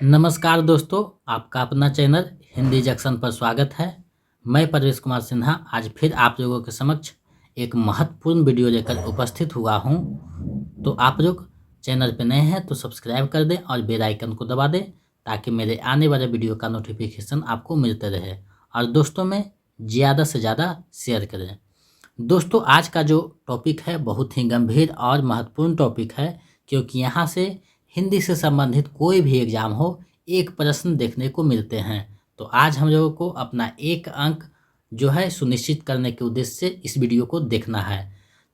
नमस्कार दोस्तों, आपका अपना चैनल हिंदी जंक्शन पर स्वागत है। मैं परवेश कुमार सिन्हा आज फिर आप लोगों के समक्ष एक महत्वपूर्ण वीडियो लेकर उपस्थित हुआ हूं। तो आप लोग चैनल पर नए हैं तो सब्सक्राइब कर दें और बेल आइकन को दबा दें ताकि मेरे आने वाले वीडियो का नोटिफिकेशन आपको मिलते रहे और दोस्तों में ज़्यादा से ज़्यादा शेयर करें। दोस्तों, आज का जो टॉपिक है बहुत ही गंभीर और महत्वपूर्ण टॉपिक है, क्योंकि यहाँ से हिंदी से संबंधित कोई भी एग्ज़ाम हो एक प्रश्न देखने को मिलते हैं। तो आज हम लोगों को अपना एक अंक जो है सुनिश्चित करने के उद्देश्य से इस वीडियो को देखना है।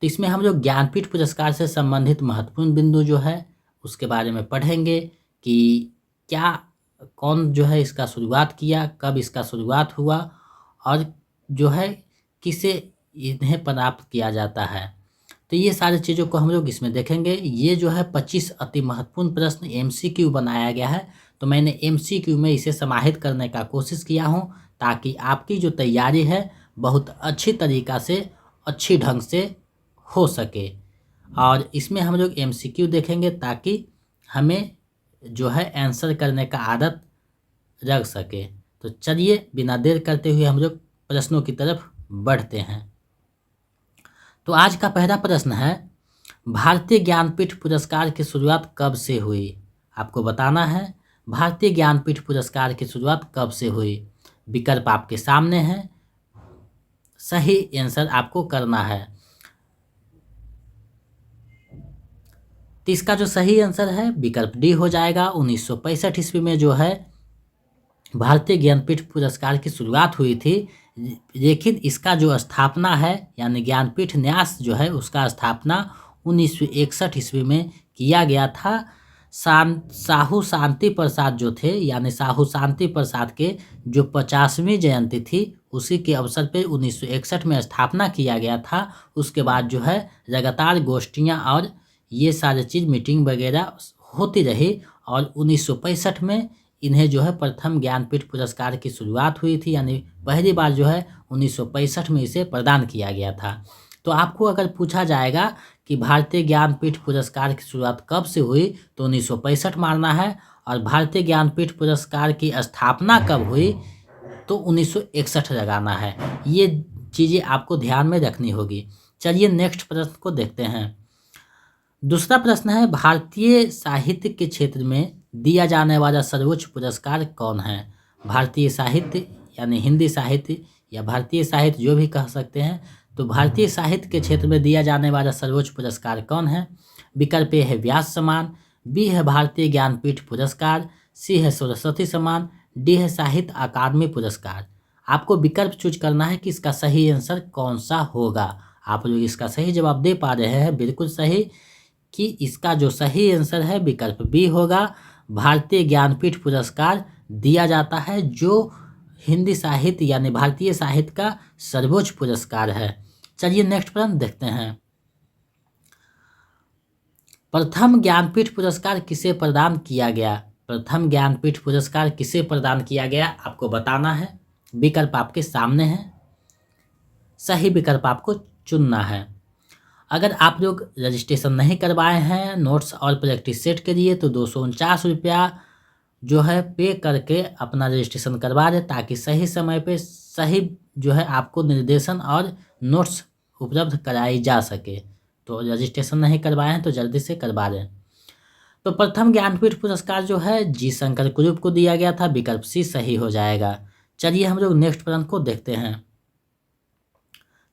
तो इसमें हम लोग ज्ञानपीठ पुरस्कार से संबंधित महत्वपूर्ण बिंदु जो है उसके बारे में पढ़ेंगे कि क्या कौन जो है इसका शुरुआत किया, कब इसका शुरुआत हुआ और जो है किसे इन्हें प्राप्त किया जाता है। तो ये सारी चीज़ों को हम लोग इसमें देखेंगे। ये जो है 25 अति महत्वपूर्ण प्रश्न एमसीक्यू बनाया गया है। तो मैंने एमसीक्यू में इसे समाहित करने का कोशिश किया हूँ ताकि आपकी जो तैयारी है बहुत अच्छी तरीक़ा से अच्छी ढंग से हो सके। और इसमें हम लोग एमसीक्यू देखेंगे ताकि हमें जो है आंसर करने का आदत रख सके। तो चलिए बिना देर करते हुए हम लोग प्रश्नों की तरफ बढ़ते हैं। तो आज का पहला प्रश्न है, भारतीय ज्ञानपीठ पुरस्कार की शुरुआत कब से हुई? आपको बताना है भारतीय ज्ञानपीठ पुरस्कार की शुरुआत कब से हुई। विकल्प आपके सामने है, सही आंसर आपको करना है। तो इसका जो सही आंसर है विकल्प डी हो जाएगा। 1965 ईस्वी में जो है भारतीय ज्ञानपीठ पुरस्कार की शुरुआत हुई थी, लेकिन इसका जो स्थापना है यानी ज्ञानपीठ न्यास जो है उसका स्थापना 1961 ईस्वी में किया गया था। साहू शांति प्रसाद जो थे यानी साहू शांति प्रसाद के जो 50वीं जयंती थी उसी के अवसर पर 1961 में स्थापना किया गया था। उसके बाद जो है लगातार गोष्ठियाँ और ये सारी चीज़ मीटिंग वगैरह होती रही और 1965 में इन्हें जो है प्रथम ज्ञानपीठ पुरस्कार की शुरुआत हुई थी, यानी पहली बार जो है 1965 में इसे प्रदान किया गया था। तो आपको अगर पूछा जाएगा कि भारतीय ज्ञानपीठ पुरस्कार की शुरुआत कब से हुई तो 1965 मानना है, और भारतीय ज्ञानपीठ पुरस्कार की स्थापना कब हुई तो 1961 लगाना है। ये चीज़ें आपको ध्यान में रखनी होगी। चलिए नेक्स्ट प्रश्न को देखते हैं। दूसरा प्रश्न है, भारतीय साहित्य के क्षेत्र में दिया जाने वाला सर्वोच्च पुरस्कार कौन है? भारतीय साहित्य यानी हिंदी साहित्य या भारतीय साहित्य जो भी कह सकते हैं। तो भारतीय साहित्य के क्षेत्र में दिया जाने वाला सर्वोच्च पुरस्कार कौन है? विकल्प ए है व्यास सम्मान, बी है भारतीय ज्ञानपीठ पुरस्कार, सी है सरस्वती सम्मान, डी है साहित्य अकादमी पुरस्कार। आपको विकल्प चूज करना है कि इसका सही आंसर कौन सा होगा। आप लोग इसका सही जवाब दे पा रहे हैं, बिल्कुल सही, कि इसका जो सही आंसर है विकल्प बी होगा। भारतीय ज्ञानपीठ पुरस्कार दिया जाता है जो हिंदी साहित्य यानी भारतीय साहित्य का सर्वोच्च पुरस्कार है। चलिए नेक्स्ट प्रश्न देखते हैं। प्रथम ज्ञानपीठ पुरस्कार किसे प्रदान किया गया? प्रथम ज्ञानपीठ पुरस्कार किसे प्रदान किया गया आपको बताना है। विकल्प आपके सामने है, सही विकल्प आपको चुनना है। अगर आप लोग रजिस्ट्रेशन नहीं करवाए हैं नोट्स और प्रैक्टिस सेट के लिए तो 249 रुपया जो है पे करके अपना रजिस्ट्रेशन करवा दें ताकि सही समय पे सही जो है आपको निर्देशन और नोट्स उपलब्ध कराई जा सके। तो रजिस्ट्रेशन नहीं करवाए हैं तो जल्दी से करवा दें। तो प्रथम ज्ञानपीठ पुरस्कार जो है जी शंकर ग्रुप को दिया गया था, विकल्प सी सही हो जाएगा। चलिए हम लोग नेक्स्ट प्रश्न को देखते हैं।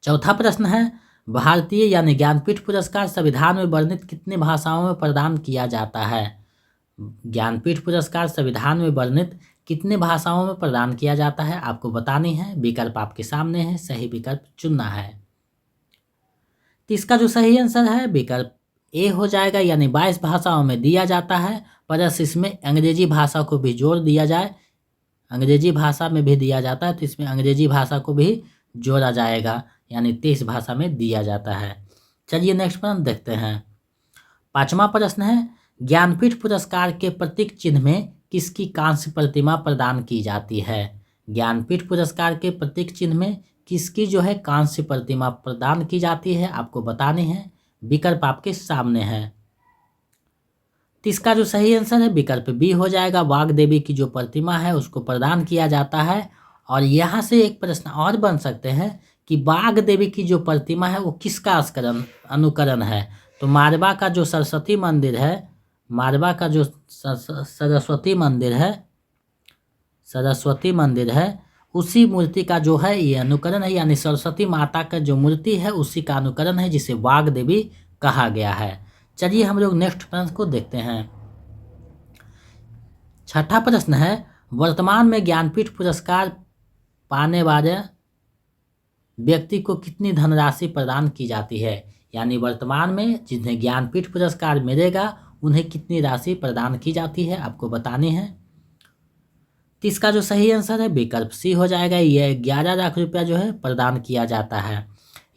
चौथा प्रश्न है, भारतीय यानी ज्ञानपीठ पुरस्कार संविधान में वर्णित कितनी भाषाओं में प्रदान किया जाता है? ज्ञानपीठ पुरस्कार संविधान में वर्णित कितनी भाषाओं में प्रदान किया जाता है आपको बतानी है। विकल्प आपके सामने है, सही विकल्प चुनना है। तो इसका जो सही आंसर है विकल्प ए हो जाएगा, यानी 22 भाषाओं में दिया जाता है। प्लस इसमें अंग्रेजी भाषा को भी जोड़ दिया जाए, अंग्रेजी भाषा में भी दिया जाता है तो इसमें अंग्रेजी भाषा को भी जोड़ा जाएगा, यानी 23 भाषा में दिया जाता है। चलिए नेक्स्ट प्रश्न देखते हैं। पांचवा प्रश्न है, ज्ञानपीठ पुरस्कार के प्रतीक चिन्ह में किसकी कांस्य प्रतिमा प्रदान की जाती है? ज्ञानपीठ पुरस्कार के प्रतीक चिन्ह में किसकी जो है कांस्य प्रतिमा प्रदान की जाती है आपको बतानी है। विकल्प आपके सामने है। तो इसका जो सही आंसर है विकल्प बी हो जाएगा। वाग देवी की जो प्रतिमा है उसको प्रदान किया जाता है। और यहाँ से एक प्रश्न और बन सकते हैं कि वाग देवी की जो प्रतिमा है वो किसका अनुकरण है। तो मारवा का जो सरस्वती मंदिर है, मारवा का जो सरस्वती मंदिर है उसी मूर्ति का जो है ये अनुकरण है, यानी सरस्वती माता का जो मूर्ति है उसी का अनुकरण है जिसे वाग देवी कहा गया है। चलिए हम लोग नेक्स्ट प्रश्न को देखते हैं। छठा प्रश्न है, वर्तमान में ज्ञानपीठ पुरस्कार पाने वाले व्यक्ति को कितनी धनराशि प्रदान की जाती है। यानी वर्तमान में जिन्हें ज्ञानपीठ पुरस्कार मिलेगा उन्हें कितनी राशि प्रदान की जाती है आपको बतानी है। तो इसका जो सही आंसर है विकल्प सी हो जाएगा। यह 11 लाख रुपया जो है प्रदान किया जाता है।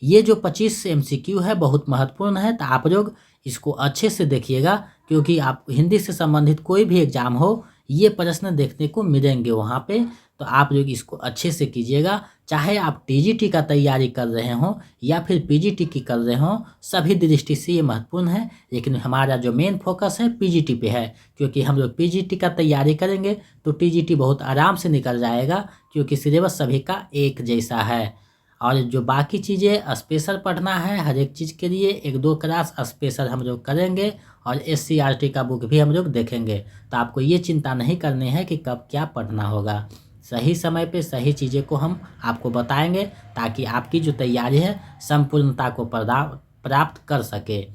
ये जो 25 MCQ है बहुत महत्वपूर्ण है, तो आप लोग इसको अच्छे से देखिएगा क्योंकि आप हिंदी से संबंधित कोई भी एग्जाम हो ये प्रश्न देखने को मिलेंगे वहाँ पे, तो आप लोग इसको अच्छे से कीजिएगा। चाहे आप TGT का तैयारी कर रहे हों या फिर PGT की कर रहे हों, सभी दृष्टि से ये महत्वपूर्ण है। लेकिन हमारा जो मेन फोकस है PGT पे है, क्योंकि हम लोग PGT का तैयारी करेंगे तो TGT बहुत आराम से निकल जाएगा क्योंकि सिलेबस सभी का एक जैसा है। और जो बाकी चीज़ें स्पेशल पढ़ना है हर एक चीज़ के लिए 1-2 क्लास स्पेशल हम लोग करेंगे और SCRT का बुक भी हम लोग देखेंगे। तो आपको ये चिंता नहीं करनी है कि कब क्या पढ़ना होगा, सही समय पे सही चीज़ें को हम आपको बताएंगे ताकि आपकी जो तैयारी है संपूर्णता को प्राप्त कर सके।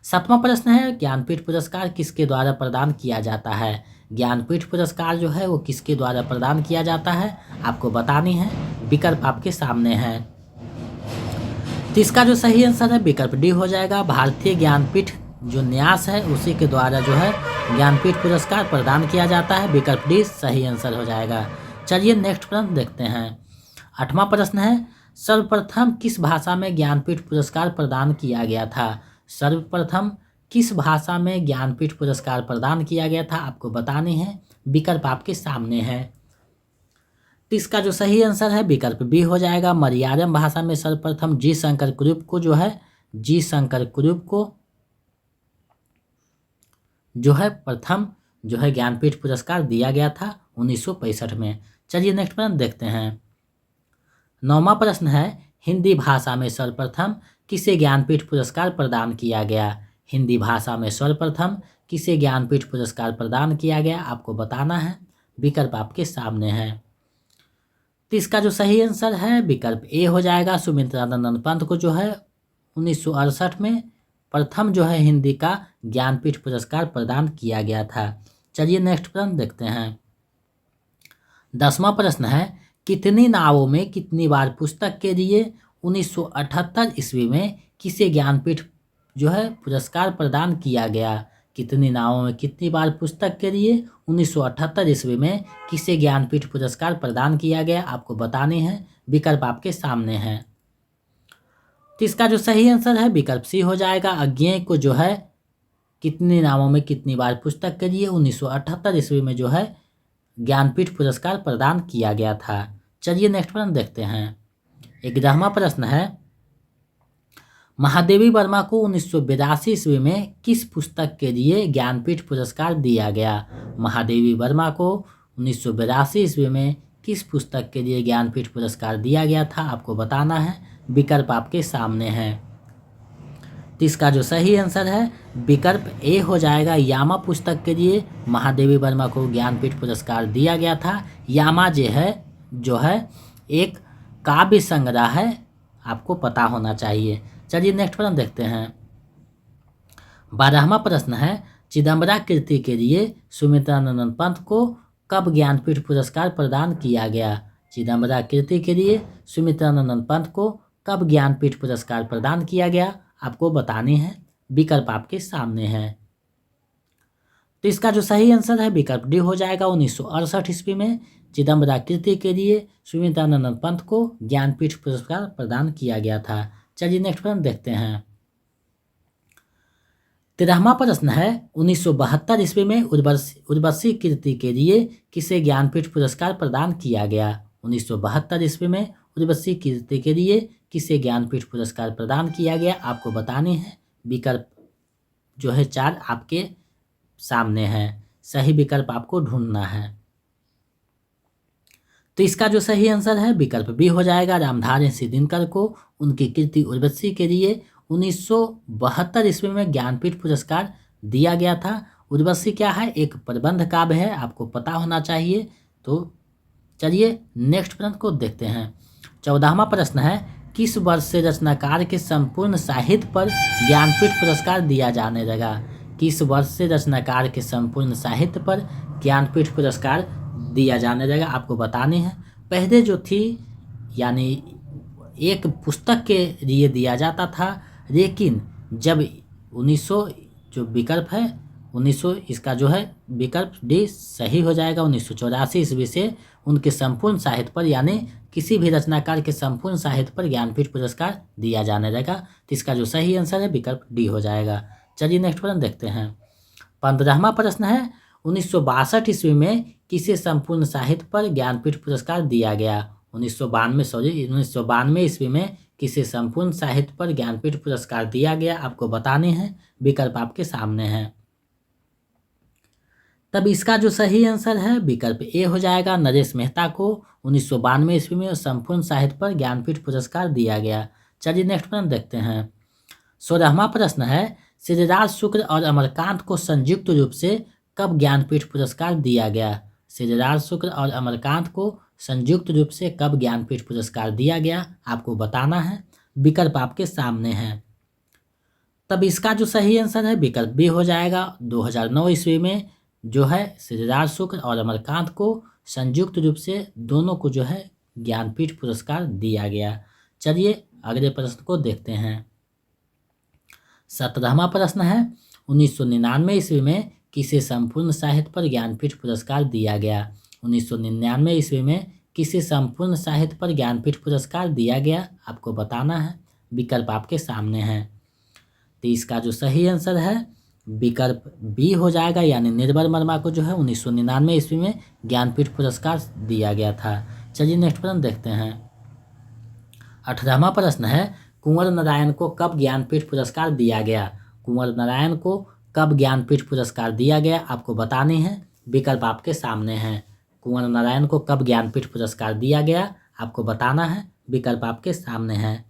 7वां प्रश्न है, ज्ञानपीठ पुरस्कार किसके द्वारा प्रदान किया जाता है। ज्ञानपीठ पुरस्कार जो है वो किसके द्वारा प्रदान किया जाता है आपको बतानी है। विकल्प आपके सामने है। तो इसका जो सही आंसर है विकल्प डी हो जाएगा। भारतीय ज्ञानपीठ जो न्यास है उसी के द्वारा जो है ज्ञानपीठ पुरस्कार प्रदान किया जाता है। विकल्प डी सही आंसर हो जाएगा। चलिए नेक्स्ट प्रश्न देखते हैं। 8वां प्रश्न है, सर्वप्रथम किस भाषा में ज्ञानपीठ पुरस्कार प्रदान किया गया था। सर्वप्रथम किस भाषा में ज्ञानपीठ पुरस्कार प्रदान किया गया था आपको बतानी है। विकल्प आपके सामने है। तो इसका जो सही आंसर है विकल्प बी हो जाएगा। मलयालम भाषा में सर्वप्रथम जी शंकर कुरुप को जो है प्रथम जो है ज्ञानपीठ पुरस्कार दिया गया था 1965 में। चलिए नेक्स्ट प्रश्न देखते हैं। 9वां प्रश्न है, हिंदी भाषा में सर्वप्रथम किसे ज्ञानपीठ पुरस्कार प्रदान किया गया। हिंदी भाषा में सर्वप्रथम किसे ज्ञानपीठ पुरस्कार प्रदान किया गया आपको बताना है। विकल्प आपके सामने है। तो इसका जो सही आंसर है विकल्प ए हो जाएगा। सुमित्रानंद पंत को जो है 1968 में प्रथम जो है हिंदी का ज्ञानपीठ पुरस्कार प्रदान किया गया था। चलिए नेक्स्ट प्रश्न देखते हैं। 10वां प्रश्न है, कितनी नावों में कितनी बार पुस्तक के लिए 1978 ईस्वी में किसे ज्ञानपीठ जो है पुरस्कार प्रदान किया गया। कितनी नावों में कितनी बार पुस्तक के लिए 1978 ईस्वी में किसे ज्ञानपीठ पुरस्कार प्रदान किया गया आपको बताने हैं। विकल्प आपके सामने है। तो इसका जो सही आंसर है विकल्प सी हो जाएगा। अज्ञेय को जो है कितनी नावों में कितनी बार पुस्तक के लिए 1978 ईस्वी में जो है ज्ञानपीठ पुरस्कार प्रदान किया गया था। चलिए नेक्स्ट प्रश्न देखते हैं। 11वां प्रश्न है, महादेवी वर्मा को 1982 ईस्वी में किस पुस्तक के लिए ज्ञानपीठ पुरस्कार दिया गया। महादेवी वर्मा को 1982 ईस्वी में किस पुस्तक के लिए ज्ञानपीठ पुरस्कार दिया गया था आपको बताना है। विकल्प आपके सामने है। तो इसका जो सही आंसर है विकल्प ए हो जाएगा। यामा पुस्तक के लिए महादेवी वर्मा को ज्ञानपीठ पुरस्कार दिया गया था। यामा जो है एक काव्य संग्रह है, आपको पता होना चाहिए। चलिए नेक्स्ट प्रश्न देखते हैं। 12वां प्रश्न है, चिदम्बरा कृति के लिए सुमित्रानंद पंत को कब ज्ञानपीठ पुरस्कार प्रदान किया गया। चिदम्बरा कृति के लिए सुमित्रानंद पंत को कब ज्ञानपीठ पुरस्कार प्रदान किया गया आपको बतानी है। विकल्प आपके सामने है। तो इसका जो सही आंसर है विकल्प डी हो जाएगा। 1968 ईस्वी में चिदम्बरा कृति के लिए सुमित्रानंद पंत को ज्ञानपीठ पुरस्कार प्रदान किया गया था। चलिए नेक्स्ट प्रश्न देखते हैं। 13वां प्रश्न है, 1972 ईस्वी में उर्वशी कृति के लिए किसे ज्ञानपीठ पुरस्कार प्रदान किया गया। 1972 ईस्वी में उर्वशी कृति के लिए किसे ज्ञानपीठ पुरस्कार प्रदान किया गया आपको बतानी है। विकल्प जो है 4 आपके सामने है। सही विकल्प आपको ढूंढना है। तो इसका जो सही आंसर है विकल्प बी हो जाएगा। रामधारी सिंह दिनकर को उनकी कृति उर्वशी के लिए 1972 ईस्वी में ज्ञानपीठ पुरस्कार दिया गया था। उर्वशी क्या है? एक प्रबंध काव्य है, आपको पता होना चाहिए। तो चलिए नेक्स्ट प्रश्न को देखते हैं। 14वां प्रश्न है, किस वर्ष से रचनाकार के संपूर्ण साहित्य पर ज्ञानपीठ पुरस्कार दिया जाने लगा? किस वर्ष से रचनाकार के संपूर्ण साहित्य पर ज्ञानपीठ पुरस्कार दिया जाने लगा? आपको बतानी है। पहले जो थी यानी एक पुस्तक के लिए दिया जाता था, लेकिन जब 1900 जो विकल्प है 1900 इसका जो है विकल्प डी सही हो जाएगा। 1984 ईस्वी से उनके संपूर्ण साहित्य पर यानी किसी भी रचनाकार के संपूर्ण साहित्य पर ज्ञानपीठ पुरस्कार दिया जाने लगा। तो इसका जो सही आंसर है विकल्प डी हो जाएगा। चलिए नेक्स्ट प्रश्न देखते हैं। 15वां प्रश्न है, 1962 ईस्वी में किसे संपूर्ण साहित्य पर ज्ञानपीठ पुरस्कार दिया गया? 1992 ईस्वी में किसे संपूर्ण साहित्य पर ज्ञानपीठ पुरस्कार दिया गया? आपको बताने हैं। विकल्प आपके सामने हैं। तब इसका जो सही आंसर है विकल्प ए हो जाएगा। नरेश मेहता को 1992 ईस्वी में संपूर्ण साहित्य पर ज्ञानपीठ पुरस्कार दिया गया। चलिए नेक्स्ट प्रश्न देखते हैं। 16वां प्रश्न है, श्रीराज शुक्ल और अमरकांत को संयुक्त रूप से कब ज्ञानपीठ पुरस्कार दिया गया? श्रीराज शुक्ल और अमरकांत को संयुक्त रूप से कब ज्ञानपीठ पुरस्कार दिया गया? आपको बताना है। विकल्प आपके सामने हैं। तब इसका जो सही आंसर है विकल्प बी हो जाएगा। 2009 ईस्वी में जो है श्रीराज शुक्ल और अमरकांत को संयुक्त रूप से दोनों को जो है ज्ञानपीठ पुरस्कार दिया गया। चलिए अगले प्रश्न को देखते हैं। 17वां प्रश्न है, 1999 ईस्वी में किसे संपूर्ण साहित्य पर ज्ञानपीठ पुरस्कार दिया गया? 1999 ईस्वी में किसे संपूर्ण साहित्य पर ज्ञानपीठ पुरस्कार दिया गया? आपको बताना है। विकल्प आपके सामने हैं। तो इसका जो सही आंसर है विकल्प बी हो जाएगा, यानी निर्मल वर्मा को जो है 1999 ईस्वी में ज्ञानपीठ पुरस्कार दिया गया था। चलिए नेक्स्ट प्रश्न देखते हैं। 18वां प्रश्न है, कुंवर नारायण को कब ज्ञानपीठ पुरस्कार दिया गया? कुंवर नारायण को कब ज्ञानपीठ पुरस्कार दिया गया? आपको बतानी है। विकल्प आपके सामने हैं। कुंवर नारायण को कब ज्ञानपीठ पुरस्कार दिया गया? आपको बताना है। विकल्प आपके सामने है।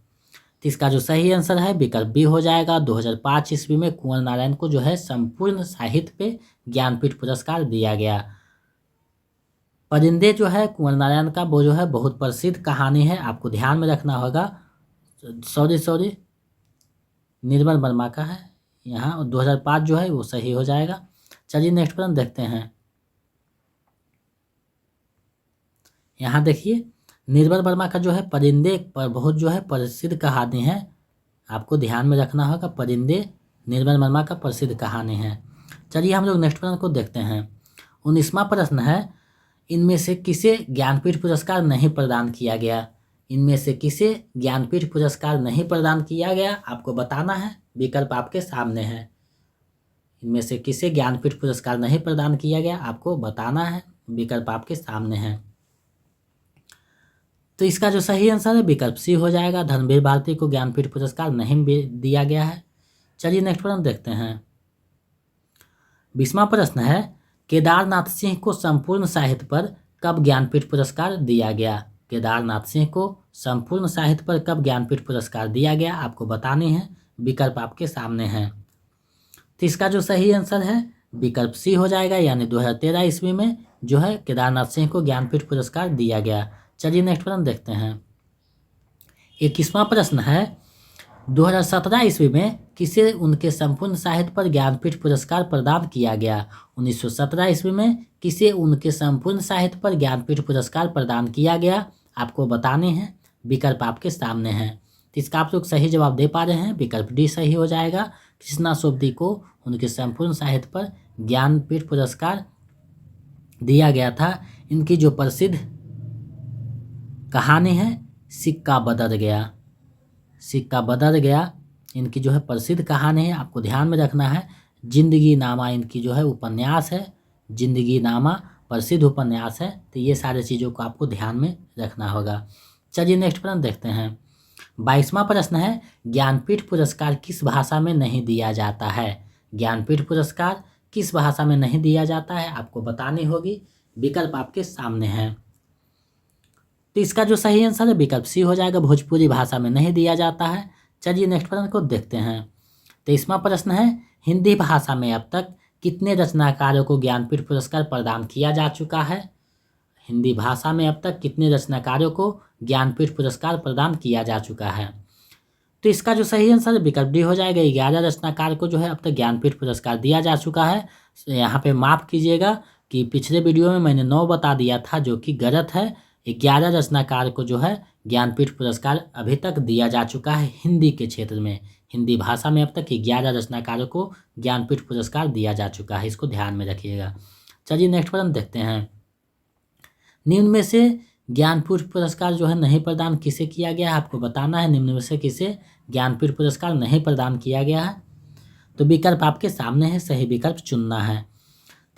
तो इसका जो सही आंसर है विकल्प बी हो जाएगा। 2005 ईस्वी में कुंवर नारायण को जो है संपूर्ण साहित्य पे ज्ञानपीठ पुरस्कार दिया गया। परिंदे जो है कुंवर नारायण का वो जो है बहुत प्रसिद्ध कहानी है, आपको ध्यान में रखना होगा। सॉरी निर्मल वर्मा का है यहाँ। 2005 जो है वो सही हो जाएगा। चलिए नेक्स्ट प्रश्न देखते हैं। यहाँ देखिए निर्मल वर्मा का जो है परिंदे पर बहुत जो है प्रसिद्ध कहानी है, आपको ध्यान में रखना होगा। परिंदे निर्मल वर्मा का प्रसिद्ध कहानी है। चलिए हम लोग नेक्स्ट प्रश्न को देखते हैं। 19वां प्रश्न है, इनमें से किसे ज्ञानपीठ पुरस्कार नहीं प्रदान किया गया? इनमें से किसे ज्ञानपीठ पुरस्कार नहीं प्रदान किया गया? आपको बताना है। विकल्प आपके सामने है। इनमें से किसे ज्ञानपीठ पुरस्कार नहीं प्रदान किया गया? आपको बताना है। विकल्प आपके सामने है। तो इसका जो सही आंसर है विकल्प सी हो जाएगा। धर्मवीर भारती को ज्ञानपीठ पुरस्कार नहीं दिया गया है। चलिए नेक्स्ट प्रश्न देखते हैं। 20वां प्रश्न है, केदारनाथ सिंह को संपूर्ण साहित्य पर कब ज्ञानपीठ पुरस्कार दिया गया? केदारनाथ सिंह को संपूर्ण साहित्य पर कब ज्ञानपीठ पुरस्कार दिया गया? आपको बताने हैं। विकल्प आपके सामने हैं। तो इसका जो सही आंसर है विकल्प सी हो जाएगा, यानी 2013 ईस्वी में जो है केदारनाथ सिंह को ज्ञानपीठ पुरस्कार दिया गया। चलिए नेक्स्ट प्रश्न देखते हैं। 21वां प्रश्न है, 2017 ईस्वी में किसे उनके संपूर्ण साहित्य पर ज्ञानपीठ पुरस्कार प्रदान किया गया? 1917 ईस्वी में किसे उनके संपूर्ण साहित्य पर ज्ञानपीठ पुरस्कार प्रदान किया गया? आपको बताने हैं। विकल्प आपके सामने हैं। तो इसका आप लोग सही जवाब दे पा रहे हैं। विकल्प डी सही हो जाएगा। कृष्णा सोबती को उनके संपूर्ण साहित्य पर ज्ञानपीठ पुरस्कार दिया गया था। इनकी जो प्रसिद्ध कहानी है सिक्का बदल गया, सिक्का बदल गया इनकी जो है प्रसिद्ध कहानी है, आपको ध्यान में रखना है। जिंदगी नामा इनकी जो है उपन्यास है, जिंदगी नामा प्रसिद्ध उपन्यास है। तो ये सारे चीज़ों को आपको ध्यान में रखना होगा। चलिए नेक्स्ट प्रश्न देखते हैं। 22वां प्रश्न है, ज्ञानपीठ पुरस्कार किस भाषा में नहीं दिया जाता है? ज्ञानपीठ पुरस्कार किस भाषा में नहीं दिया जाता है आपको बतानी होगी। विकल्प आपके सामने है। तो इसका जो सही आंसर है विकल्प सी हो जाएगा, भोजपुरी भाषा में नहीं दिया जाता है। चलिए नेक्स्ट प्रश्न को देखते हैं। तो इसमें प्रश्न है, हिंदी भाषा में अब तक कितने रचनाकारों को ज्ञानपीठ पुरस्कार प्रदान किया जा चुका है? हिंदी भाषा में अब तक कितने रचनाकारों को ज्ञानपीठ पुरस्कार प्रदान किया जा चुका है? तो इसका जो सही आंसर है विकल्प डी हो जाएगा। 11 रचनाकार को जो है अब तक ज्ञानपीठ पुरस्कार दिया जा चुका है। यहाँ पे माफ़ कीजिएगा कि पिछले वीडियो में मैंने 9 बता दिया था, जो कि गलत है। 11 रचनाकार को जो है ज्ञानपीठ पुरस्कार अभी तक दिया जा चुका है हिंदी के क्षेत्र में। हिंदी भाषा में अब तक 11 रचनाकारों को ज्ञानपीठ पुरस्कार दिया जा चुका है, इसको ध्यान में रखिएगा। चलिए नेक्स्ट प्रश्न देखते हैं। निम्न में से ज्ञानपीठ पुरस्कार जो है नहीं प्रदान किसे किया गया है? आपको बताना है निम्न में से किसे ज्ञानपीठ पुरस्कार नहीं प्रदान किया गया है। तो विकल्प आपके सामने है, सही विकल्प चुनना है।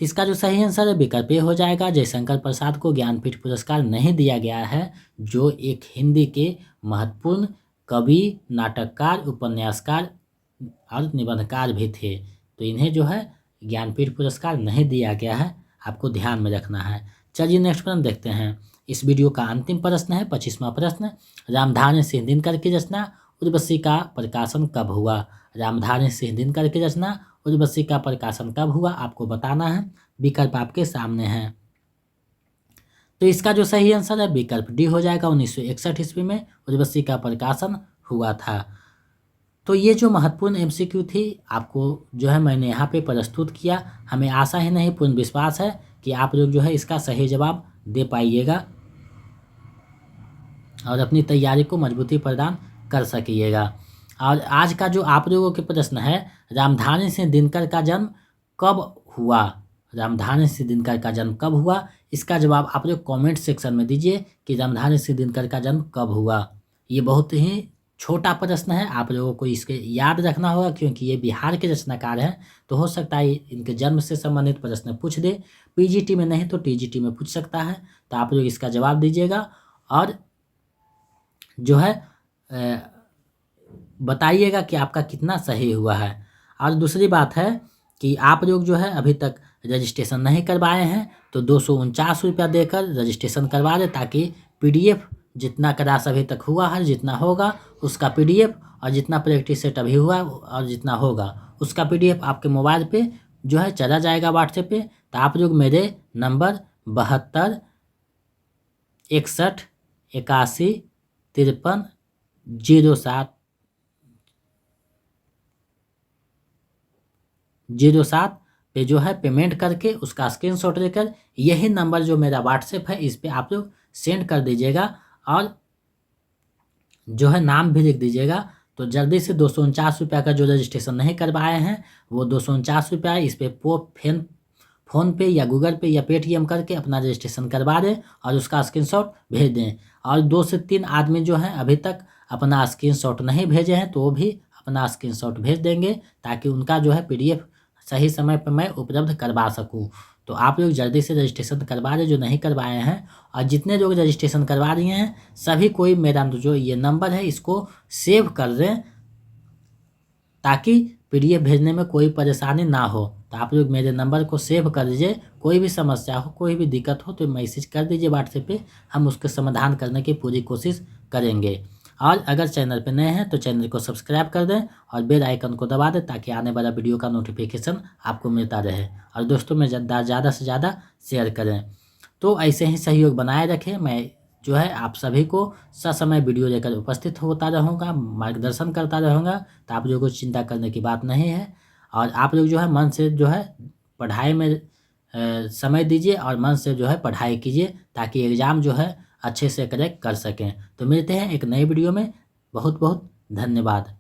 तो इसका जो सही आंसर है विकल्प ए हो जाएगा। जयशंकर प्रसाद को ज्ञानपीठ पुरस्कार नहीं दिया गया है, जो एक हिंदी के महत्वपूर्ण कवि, नाटककार, उपन्यासकार और निबंधकार भी थे। तो इन्हें जो है ज्ञानपीठ पुरस्कार नहीं दिया गया है, आपको ध्यान में रखना है। चलिए नेक्स्ट प्रश्न देखते हैं। इस वीडियो का अंतिम प्रश्न है 25वां प्रश्न। रामधारी सिंह दिनकर की रचना उर्वशी का प्रकाशन कब हुआ? रामधारी सिंह दिनकर की रचना उर्वशी का प्रकाशन कब हुआ आपको बताना है। विकल्प आपके सामने है। तो इसका जो सही आंसर है विकल्प डी हो जाएगा। 1961 ईस्वी में उर्वशी का प्रकाशन हुआ था। तो ये जो महत्वपूर्ण एमसीक्यू थी आपको जो है मैंने यहाँ पे प्रस्तुत किया। हमें आशा ही नहीं पूर्ण विश्वास है कि आप लोग जो है इसका सही जवाब दे पाइएगा और अपनी तैयारी को मजबूती प्रदान कर सकिएगा। और आज का जो आप लोगों के प्रश्न है, रामधारी सिंह दिनकर का जन्म कब हुआ? रामधारी सिंह दिनकर का जन्म कब हुआ? इसका जवाब आप लोग कमेंट सेक्शन में दीजिए कि रामधारी सिंह दिनकर का जन्म कब हुआ। ये बहुत ही छोटा प्रश्न है, आप लोगों को इसके याद रखना होगा क्योंकि ये बिहार के रचनाकार हैं। तो हो सकता है इनके जन्म से संबंधित प्रश्न पूछ दे, पीजीटी में नहीं तो टीजीटी में पूछ सकता है। तो आप लोग इसका जवाब दीजिएगा और जो है बताइएगा कि आपका कितना सही हुआ है। और दूसरी बात है कि आप लोग जो है अभी तक रजिस्ट्रेशन नहीं करवाए हैं तो 249 रुपया देकर रजिस्ट्रेशन करवा दें, ताकि पीडीएफ जितना क्लास अभी तक हुआ है, जितना होगा उसका पीडीएफ, और जितना प्रैक्टिस सेट अभी हुआ और जितना होगा उसका पीडीएफ आपके मोबाइल पे जो है चला जाएगा व्हाट्सएप पे। तो आप लोग मेरे नंबर 72 61 81 53 07 पे जो है पेमेंट करके उसका स्क्रीनशॉट लेकर यही नंबर जो मेरा व्हाट्सएप है इस पे आप लोग सेंड कर दीजिएगा और जो है नाम भी लिख दीजिएगा। तो जल्दी से 249 रुपया का जो रजिस्ट्रेशन नहीं करवाए हैं वो 249 रुपया इस पे फ़ोन पे या गूगल पे या पेटीएम करके अपना रजिस्ट्रेशन करवा दें और उसका स्क्रीनशॉट भेज दें। और 2 से 3 आदमी जो हैं अभी तक अपना स्क्रीनशॉट नहीं भेजे हैं तो वो भी अपना स्क्रीनशॉट भेज देंगे, ताकि उनका जो है पीडीएफ सही समय पर मैं उपलब्ध करवा सकूं। तो आप लोग जल्दी से रजिस्ट्रेशन करवा दें जो नहीं करवाए हैं, और जितने लोग रजिस्ट्रेशन करवा दिए हैं सभी कोई मेरा जो ये नंबर है इसको सेव कर दें, ताकि पीडीएफ भेजने में कोई परेशानी ना हो। तो आप लोग मेरे नंबर को सेव कर दीजिए, कोई भी समस्या हो, कोई भी दिक्कत हो तो मैसेज कर दीजिए व्हाट्सएप पे, हम उसके समाधान करने की पूरी कोशिश करेंगे। और अगर चैनल पे नए हैं तो चैनल को सब्सक्राइब कर दें और बेल आइकन को दबा दें, ताकि आने वाला वीडियो का नोटिफिकेशन आपको मिलता रहे। और दोस्तों में ज़्यादा से ज़्यादा शेयर करें। तो ऐसे ही सहयोग बनाए रखें। मैं जो है आप सभी को ससमय वीडियो लेकर उपस्थित होता रहूँगा, मार्गदर्शन करता रहूँगा। तो आप लोगों को चिंता करने की बात नहीं है। और आप लोग जो है मन से जो है पढ़ाई में समय दीजिए और मन से जो है पढ़ाई कीजिए, ताकि एग्ज़ाम जो है अच्छे से क्रैक कर सकें। तो मिलते हैं एक नई वीडियो में। बहुत बहुत धन्यवाद।